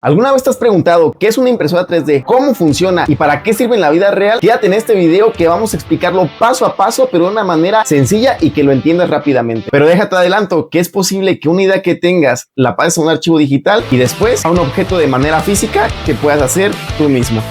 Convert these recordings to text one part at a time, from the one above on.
¿Alguna vez te has preguntado qué es una impresora 3D, cómo funciona y para qué sirve en la vida real? Quédate en este video que vamos a explicarlo paso a paso, pero de una manera sencilla y que lo entiendas rápidamente. Pero déjate adelanto que es posible que una idea que tengas la pases a un archivo digital y después a un objeto de manera física que puedas hacer tú mismo.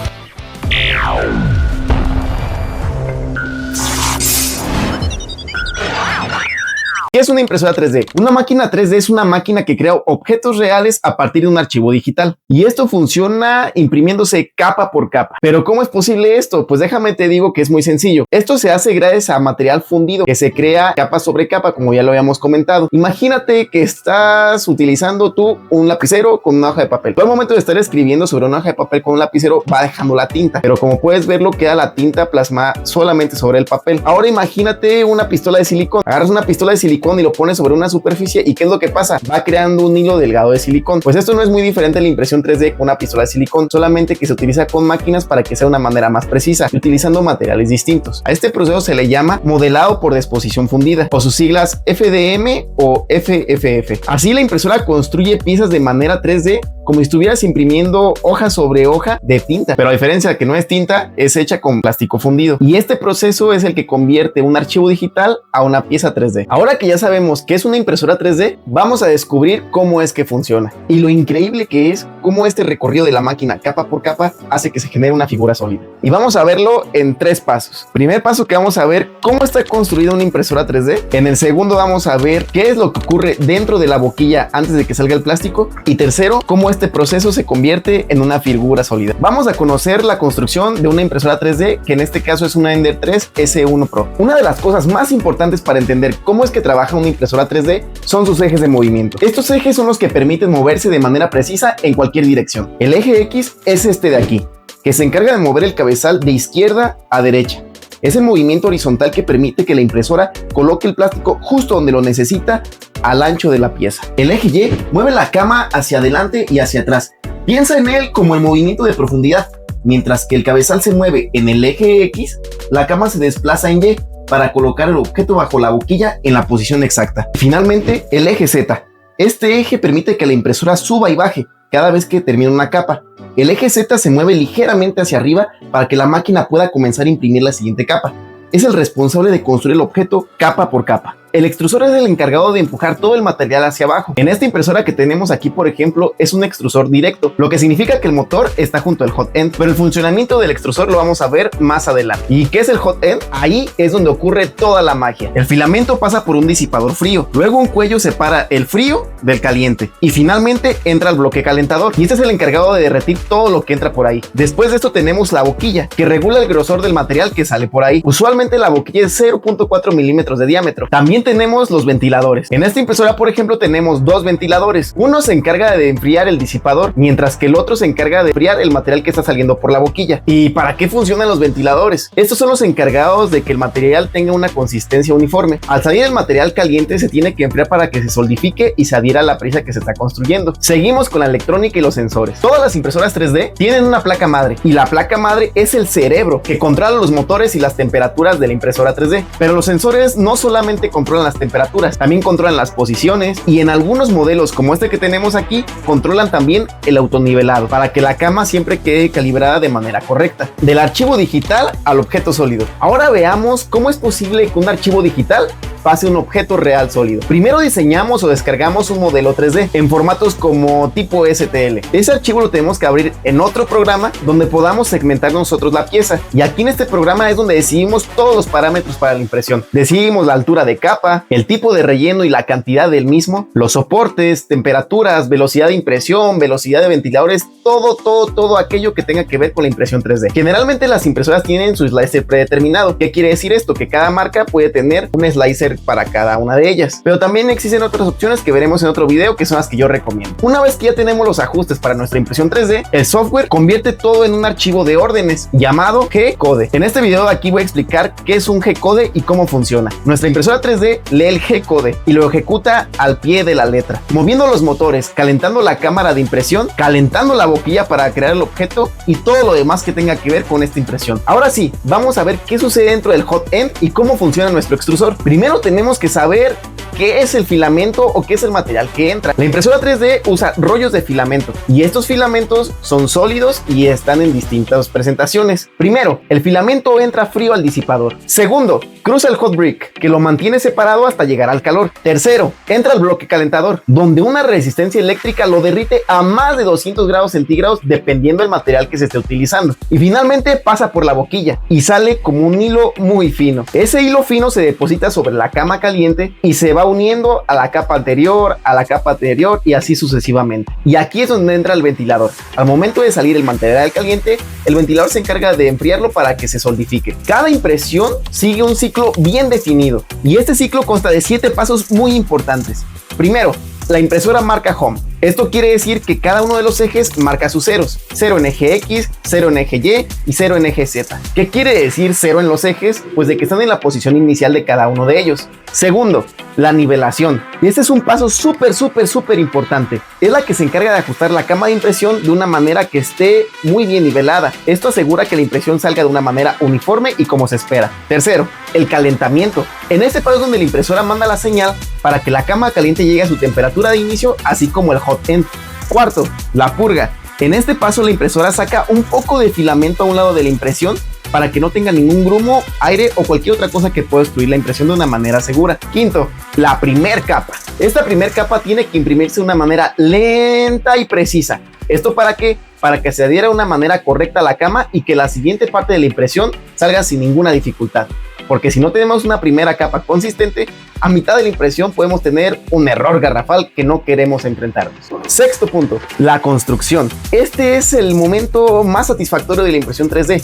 ¿Qué es una impresora 3D? Una máquina 3D es una máquina que crea objetos reales a partir de un archivo digital. Y esto funciona imprimiéndose capa por capa. ¿Pero cómo es posible esto? Pues déjame te digo que es muy sencillo. Esto se hace gracias a material fundido que se crea capa sobre capa, como ya lo habíamos comentado. Imagínate que estás utilizando tú un lapicero con una hoja de papel. Todo el momento de estar escribiendo sobre una hoja de papel con un lapicero va dejando la tinta. Pero como puedes verlo, queda la tinta plasmada solamente sobre el papel. Ahora imagínate una pistola de silicón. Agarras una pistola de silicón y lo pones sobre una superficie y ¿qué es lo que pasa? Va creando un hilo delgado de silicón. Pues esto no es muy diferente a la impresión 3D con una pistola de silicón, solamente que se utiliza con máquinas para que sea una manera más precisa, utilizando materiales distintos. A este proceso se le llama modelado por disposición fundida, o sus siglas FDM o FFF. Así la impresora construye piezas de manera 3D como si estuvieras imprimiendo hoja sobre hoja de tinta, pero a diferencia de que no es tinta, es hecha con plástico fundido. Y este proceso es el que convierte un archivo digital a una pieza 3D. Ahora que ya sabemos qué es una impresora 3D, vamos a descubrir cómo es que funciona. Y lo increíble que es cómo este recorrido de la máquina capa por capa hace que se genere una figura sólida. Y vamos a verlo en 3 pasos. Primer paso que vamos a ver cómo está construida una impresora 3D. En el segundo vamos a ver qué es lo que ocurre dentro de la boquilla antes de que salga el plástico. Y tercero, cómo este proceso se convierte en una figura sólida. Vamos a conocer la construcción de una impresora 3D, que en este caso es una Ender 3 S1 Pro. Una de las cosas más importantes para entender cómo es que trabaja una impresora 3D son sus ejes de movimiento. Estos ejes son los que permiten moverse de manera precisa en cualquier dirección. El eje X es este de aquí, que se encarga de mover el cabezal de izquierda a derecha. Es el movimiento horizontal que permite que la impresora coloque el plástico justo donde lo necesita al ancho de la pieza. El eje Y mueve la cama hacia adelante y hacia atrás. Piensa en él como el movimiento de profundidad. Mientras que el cabezal se mueve en el eje X, la cama se desplaza en Y para colocar el objeto bajo la boquilla en la posición exacta. Finalmente, el eje Z. Este eje permite que la impresora suba y baje cada vez que termina una capa. El eje Z se mueve ligeramente hacia arriba para que la máquina pueda comenzar a imprimir la siguiente capa. Es el responsable de construir el objeto capa por capa. El extrusor es el encargado de empujar todo el material hacia abajo. En esta impresora que tenemos aquí, por ejemplo, es un extrusor directo, lo que significa que el motor está junto al hot end, pero el funcionamiento del extrusor lo vamos a ver más adelante. ¿Y qué es el hot end? Ahí es donde ocurre toda la magia. El filamento pasa por un disipador frío, luego un cuello separa el frío del caliente y finalmente entra el bloque calentador, y este es el encargado de derretir todo lo que entra por ahí. Después de esto tenemos la boquilla, que regula el grosor del material que sale por ahí. Usualmente la boquilla es 0.4 milímetros de diámetro. También tenemos los ventiladores. En esta impresora, por ejemplo, tenemos 2 ventiladores. Uno se encarga de enfriar el disipador, mientras que el otro se encarga de enfriar el material que está saliendo por la boquilla. ¿Y para qué funcionan los ventiladores? Estos son los encargados de que el material tenga una consistencia uniforme. Al salir el material caliente se tiene que enfriar para que se solidifique y se adhiera a la pieza que se está construyendo. Seguimos con la electrónica y los sensores. Todas las impresoras 3D tienen una placa madre, y la placa madre es el cerebro que controla los motores y las temperaturas de la impresora 3D. Pero los sensores no solamente controlan las temperaturas, también controlan las posiciones, y en algunos modelos como este que tenemos aquí, controlan también el autonivelado para que la cama siempre quede calibrada de manera correcta, del archivo digital al objeto sólido. Ahora veamos cómo es posible que un archivo digital pase un objeto real sólido. Primero diseñamos o descargamos un modelo 3D en formatos como tipo STL. Ese archivo lo tenemos que abrir en otro programa donde podamos segmentar nosotros la pieza, y aquí en este programa es donde decidimos todos los parámetros para la impresión. Decidimos la altura de capa, el tipo de relleno y la cantidad del mismo, los soportes, temperaturas, velocidad de impresión, velocidad de ventiladores, todo aquello que tenga que ver con la impresión 3D. Generalmente las impresoras tienen su slicer predeterminado. ¿Qué quiere decir esto? Que cada marca puede tener un slicer para cada una de ellas, pero también existen otras opciones que veremos en otro video, que son las que yo recomiendo. Una vez que ya tenemos los ajustes para nuestra impresión 3D, el software convierte todo en un archivo de órdenes llamado G-code. En este video aquí voy a explicar qué es un G-code y cómo funciona. Nuestra impresora 3D lee el G-code y lo ejecuta al pie de la letra, moviendo los motores, calentando la cámara de impresión, calentando la boquilla para crear el objeto y todo lo demás que tenga que ver con esta impresión. Ahora sí, vamos a ver qué sucede dentro del hot end y cómo funciona nuestro extrusor. Primero tenemos que saber qué es el filamento o qué es el material que entra. La impresora 3D usa rollos de filamento y estos filamentos son sólidos y están en distintas presentaciones. Primero, el filamento entra frío al disipador. Segundo, cruza el hot brick, que lo mantiene separado hasta llegar al calor. Tercero, entra al bloque calentador, donde una resistencia eléctrica lo derrite a más de 200 grados centígrados dependiendo del material que se esté utilizando. Y finalmente pasa por la boquilla y sale como un hilo muy fino. Ese hilo fino se deposita sobre la cama caliente y se va uniendo a la capa anterior, a la capa anterior y así sucesivamente. Y aquí es donde entra el ventilador. Al momento de salir el material caliente, el ventilador se encarga de enfriarlo para que se solidifique. Cada impresión sigue un ciclo bien definido y este ciclo consta de 7 pasos muy importantes. Primero, la impresora marca home. Esto quiere decir que cada uno de los ejes marca sus ceros. 0 en eje X, 0 en eje Y y 0 en eje Z. ¿Qué quiere decir 0 en los ejes? Pues de que están en la posición inicial de cada uno de ellos. Segundo, la nivelación. Y este es un paso súper importante. Es la que se encarga de ajustar la cama de impresión de una manera que esté muy bien nivelada. Esto asegura que la impresión salga de una manera uniforme y como se espera. Tercero, el calentamiento. En este paso es donde la impresora manda la señal para que la cama caliente llegue a su temperatura de inicio, así como el hot end. Cuarto, la purga. En este paso la impresora saca un poco de filamento a un lado de la impresión para que no tenga ningún grumo, aire o cualquier otra cosa que pueda destruir la impresión de una manera segura. Quinto, la primer capa. Esta primer capa tiene que imprimirse de una manera lenta y precisa. ¿Esto para qué? Para que se adhiera de una manera correcta a la cama y que la siguiente parte de la impresión salga sin ninguna dificultad. Porque si no tenemos una primera capa consistente, a mitad de la impresión podemos tener un error garrafal que no queremos enfrentarnos. Sexto punto, la construcción. Este es el momento más satisfactorio de la impresión 3D.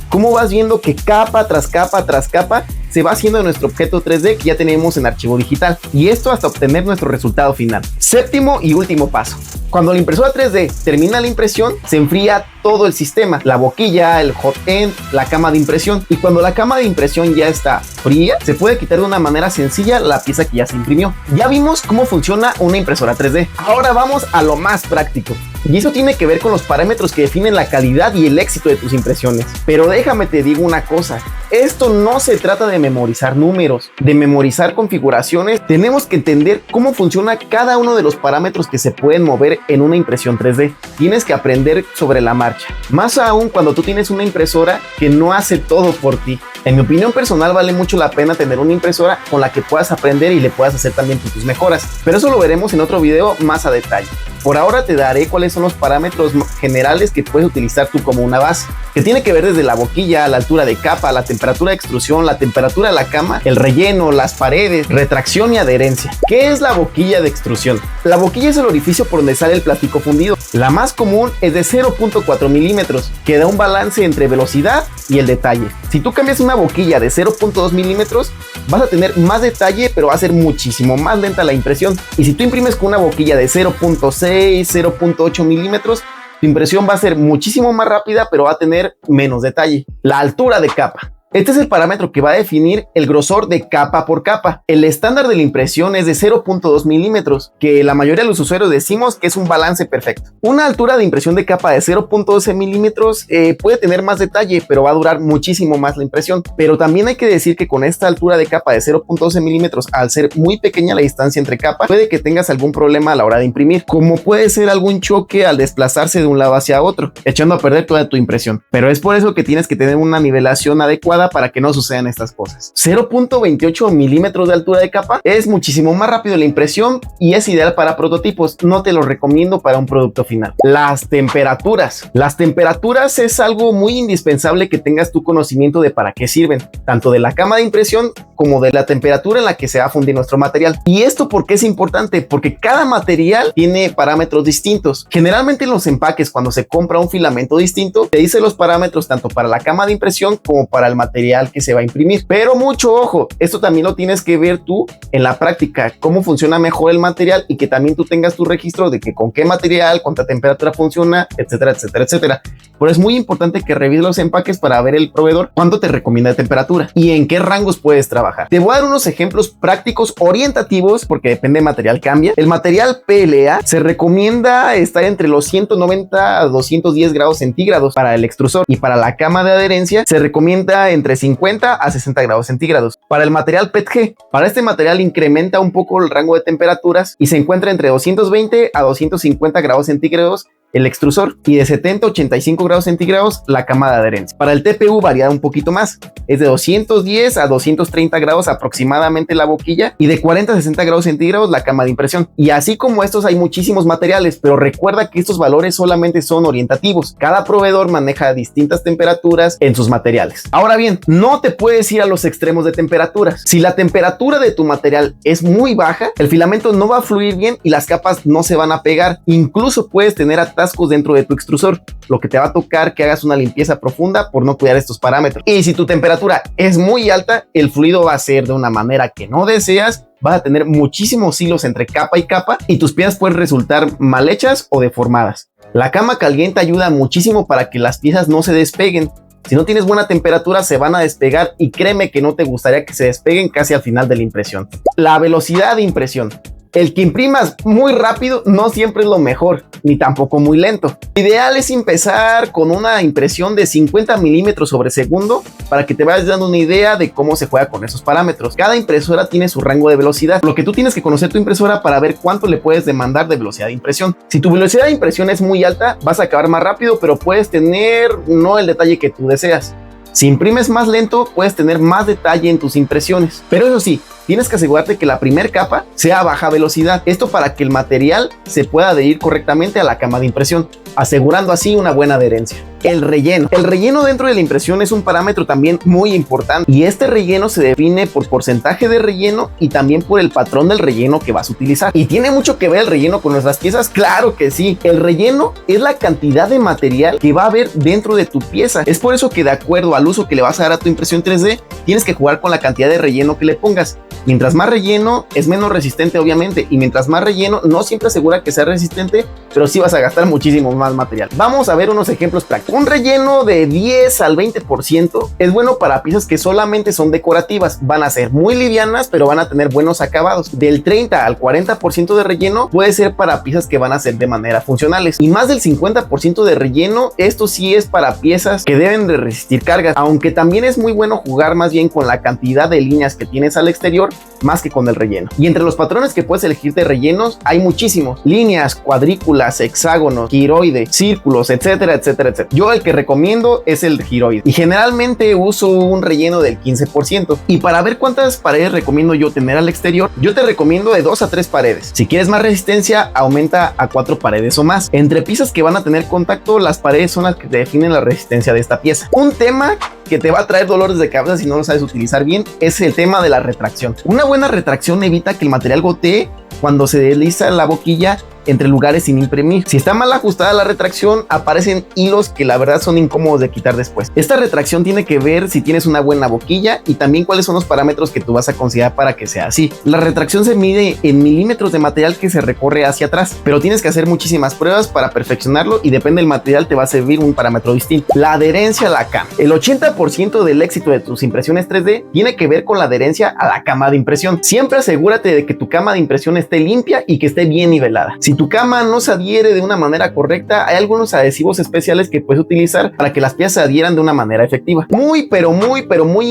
Cómo vas viendo que capa tras capa tras capa se va haciendo de nuestro objeto 3D que ya tenemos en archivo digital, y esto hasta obtener nuestro resultado final. Séptimo y último paso. Cuando la impresora 3D termina la impresión, se enfría todo el sistema, la boquilla, el hot end, la cama de impresión, y cuando la cama de impresión ya está fría, se puede quitar de una manera sencilla la pieza que ya se imprimió. Ya vimos cómo funciona una impresora 3D. Ahora vamos a lo más práctico. Y eso tiene que ver con los parámetros que definen la calidad y el éxito de tus impresiones. Pero déjame te digo una cosa, esto no se trata de memorizar números, de memorizar configuraciones. Tenemos que entender cómo funciona cada uno de los parámetros que se pueden mover en una impresión 3D. Tienes que aprender sobre la marcha, más aún cuando tú tienes una impresora que no hace todo por ti. En mi opinión personal vale mucho la pena tener una impresora con la que puedas aprender y le puedas hacer también tus mejoras, pero eso lo veremos en otro video más a detalle. Por ahora te daré cuáles son los parámetros generales que puedes utilizar tú como una base, que tiene que ver desde la boquilla, la altura de capa, la temperatura de extrusión, la temperatura de la cama, el relleno, las paredes, retracción y adherencia. ¿Qué es la boquilla de extrusión? La boquilla es el orificio por donde sale el plástico fundido. La más común es de 0.4 milímetros, que da un balance entre velocidad y el detalle. Si tú cambias una boquilla de 0.2 milímetros, vas a tener más detalle, pero va a ser muchísimo más lenta la impresión. Y si tú imprimes con una boquilla de 0.6, 0.8 milímetros, tu impresión va a ser muchísimo más rápida, pero va a tener menos detalle. La altura de capa. Este es el parámetro que va a definir el grosor de capa por capa. El estándar de la impresión es de 0.2 milímetros, que la mayoría de los usuarios decimos que es un balance perfecto. Una altura de impresión de capa de 0.12 milímetros puede tener más detalle, pero va a durar muchísimo más la impresión. Pero también hay que decir que con esta altura de capa de 0.12 milímetros, al ser muy pequeña la distancia entre capas, puede que tengas algún problema a la hora de imprimir, como puede ser algún choque al desplazarse de un lado hacia otro, echando a perder toda tu impresión. Pero es por eso que tienes que tener una nivelación adecuada para que no sucedan estas cosas. 0.28 milímetros de altura de capa es muchísimo más rápido la impresión y es ideal para prototipos. No te lo recomiendo para un producto final. Las temperaturas. Las temperaturas es algo muy indispensable que tengas tu conocimiento de para qué sirven, tanto de la cama de impresión como de la temperatura en la que se va a fundir nuestro material. ¿Y esto por qué es importante? Porque cada material tiene parámetros distintos. Generalmente en los empaques, cuando se compra un filamento distinto, te dice los parámetros tanto para la cama de impresión como para el material que se va a imprimir. Pero mucho ojo, esto también lo tienes que ver tú en la práctica, cómo funciona mejor el material y que también tú tengas tu registro de que con qué material, cuánta temperatura funciona, etcétera, etcétera, etcétera. Pero es muy importante que revises los empaques para ver el proveedor cuánto te recomienda de temperatura y en qué rangos puedes trabajar. trabajar. Te voy a dar unos ejemplos prácticos orientativos porque depende del material cambia. El material PLA se recomienda estar entre los 190 a 210 grados centígrados para el extrusor y para la cama de adherencia se recomienda entre 50 a 60 grados centígrados. Para el material PETG, para este material incrementa un poco el rango de temperaturas y se encuentra entre 220 a 250 grados centígrados el extrusor y de 70 a 85 grados centígrados la cama de adherencia. Para el TPU varía un poquito más, es de 210 a 230 grados aproximadamente la boquilla y de 40 a 60 grados centígrados la cama de impresión. Y así como estos hay muchísimos materiales, pero recuerda que estos valores solamente son orientativos. Cada proveedor maneja distintas temperaturas en sus materiales. Ahora bien, no te puedes ir a los extremos de temperaturas. Si la temperatura de tu material es muy baja, el filamento no va a fluir bien y las capas no se van a pegar. Incluso puedes tener atascos dentro de tu extrusor, lo que te va a tocar que hagas una limpieza profunda por no cuidar estos parámetros. Y si tu temperatura es muy alta, el fluido va a ser de una manera que no deseas, vas a tener muchísimos hilos entre capa y capa y tus piezas pueden resultar mal hechas o deformadas. La cama caliente ayuda muchísimo para que las piezas no se despeguen. Si no tienes buena temperatura se van a despegar y créeme que no te gustaría que se despeguen casi al final de la impresión. La velocidad de impresión. El que imprimas muy rápido no siempre es lo mejor, ni tampoco muy lento. Lo ideal es empezar con una impresión de 50 milímetros sobre segundo para que te vayas dando una idea de cómo se juega con esos parámetros. Cada impresora tiene su rango de velocidad, lo que tú tienes que conocer tu impresora para ver cuánto le puedes demandar de velocidad de impresión. Si tu velocidad de impresión es muy alta, vas a acabar más rápido, pero puedes tener no el detalle que tú deseas. Si imprimes más lento, puedes tener más detalle en tus impresiones. Pero eso sí, tienes que asegurarte que la primera capa sea a baja velocidad. Esto para que el material se pueda adherir correctamente a la cama de impresión, asegurando así una buena adherencia. El relleno. El relleno dentro de la impresión es un parámetro también muy importante y este relleno se define por porcentaje de relleno y también por el patrón del relleno que vas a utilizar. ¿Y tiene mucho que ver el relleno con nuestras piezas? Claro que sí. El relleno es la cantidad de material que va a haber dentro de tu pieza. Es por eso que de acuerdo al uso que le vas a dar a tu impresión 3D, tienes que jugar con la cantidad de relleno que le pongas. Mientras más relleno es menos resistente obviamente y mientras más relleno no siempre asegura que sea resistente, pero sí vas a gastar muchísimo más material. Vamos a ver unos ejemplos prácticos. Un relleno de 10 al 20% es bueno para piezas que solamente son decorativas. Van a ser muy livianas, pero van a tener buenos acabados. Del 30 al 40% de relleno puede ser para piezas que van a ser de manera funcionales. Y más del 50% de relleno, esto sí es para piezas que deben de resistir cargas. Aunque también es muy bueno jugar más bien con la cantidad de líneas que tienes al exterior, más que con el relleno. Y entre los patrones que puedes elegir de rellenos hay muchísimos: líneas, cuadrículas, hexágonos, giroide, círculos, etcétera, etcétera, etcétera. Yo el que recomiendo es el giroide y generalmente uso un relleno del 15%. Y para ver cuántas paredes recomiendo yo tener al exterior, yo te recomiendo de 2 a 3 paredes. Si quieres más resistencia, aumenta a 4 paredes o más. Entre piezas que van a tener contacto, las paredes son las que te definen la resistencia de esta pieza. Un tema que te va a traer dolores de cabeza si no lo sabes utilizar bien es el tema de la retracción. Una buena retracción evita que el material gotee cuando se desliza la boquilla entre lugares sin imprimir. Si está mal ajustada la retracción, aparecen hilos que la verdad son incómodos de quitar después. Esta retracción tiene que ver si tienes una buena boquilla y también cuáles son los parámetros que tú vas a considerar para que sea así. La retracción se mide en milímetros de material que se recorre hacia atrás, pero tienes que hacer muchísimas pruebas para perfeccionarlo y depende del material te va a servir un parámetro distinto. La adherencia a la cama. El 80% del éxito de tus impresiones 3D tiene que ver con la adherencia a la cama de impresión. Siempre asegúrate de que tu cama de impresión esté limpia y que esté bien nivelada. Si tu cama no se adhiere de una manera correcta, hay algunos adhesivos especiales que puedes utilizar para que las piezas se adhieran de una manera efectiva. Muy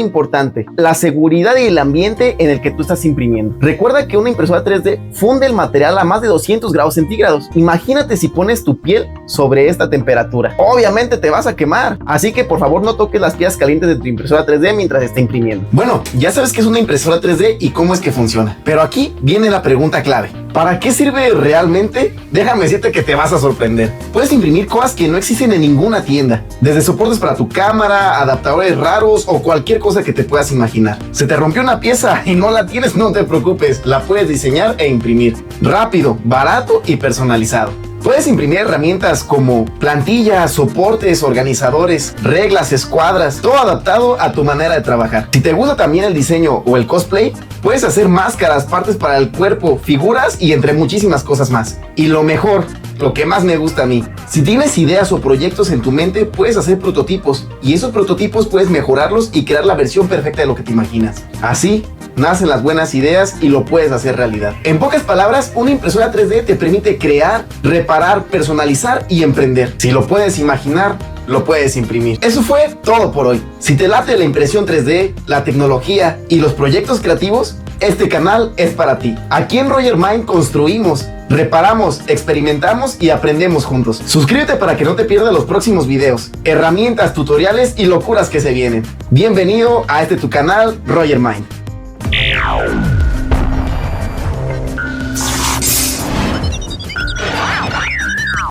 importante, la seguridad y el ambiente en el que tú estás imprimiendo. Recuerda que una impresora 3D funde el material a más de 200 grados centígrados. Imagínate si pones tu piel sobre esta temperatura. Obviamente te vas a quemar. Así que por favor no toques las piezas calientes de tu impresora 3D mientras esté imprimiendo. Bueno, ya sabes que es una impresora 3D y cómo es que funciona. Pero aquí viene la pregunta clave. ¿Para qué sirve realmente? Déjame decirte que te vas a sorprender. Puedes imprimir cosas que no existen en ninguna tienda, desde soportes para tu cámara, adaptadores raros o cualquier cosa que te puedas imaginar. Se te rompió una pieza y no la tienes, no te preocupes, la puedes diseñar e imprimir rápido, barato y personalizado. Puedes imprimir herramientas como plantillas, soportes, organizadores, reglas, escuadras, todo adaptado a tu manera de trabajar. Si te gusta también el diseño o el cosplay, puedes hacer máscaras, partes para el cuerpo, figuras y entre muchísimas cosas más. Y lo mejor, lo que más me gusta a mí, si tienes ideas o proyectos en tu mente, puedes hacer prototipos y esos prototipos puedes mejorarlos y crear la versión perfecta de lo que te imaginas. Así nacen las buenas ideas y lo puedes hacer realidad. En pocas palabras, una impresora 3D te permite crear, reparar, personalizar y emprender. Si lo puedes imaginar, lo puedes imprimir. Eso fue todo por hoy. Si te late la impresión 3D, la tecnología y los proyectos creativos, este canal es para ti. Aquí en Roger Mind construimos, reparamos, experimentamos y aprendemos juntos. Suscríbete para que no te pierdas los próximos videos, herramientas, tutoriales y locuras que se vienen. Bienvenido a este tu canal, Roger Mind.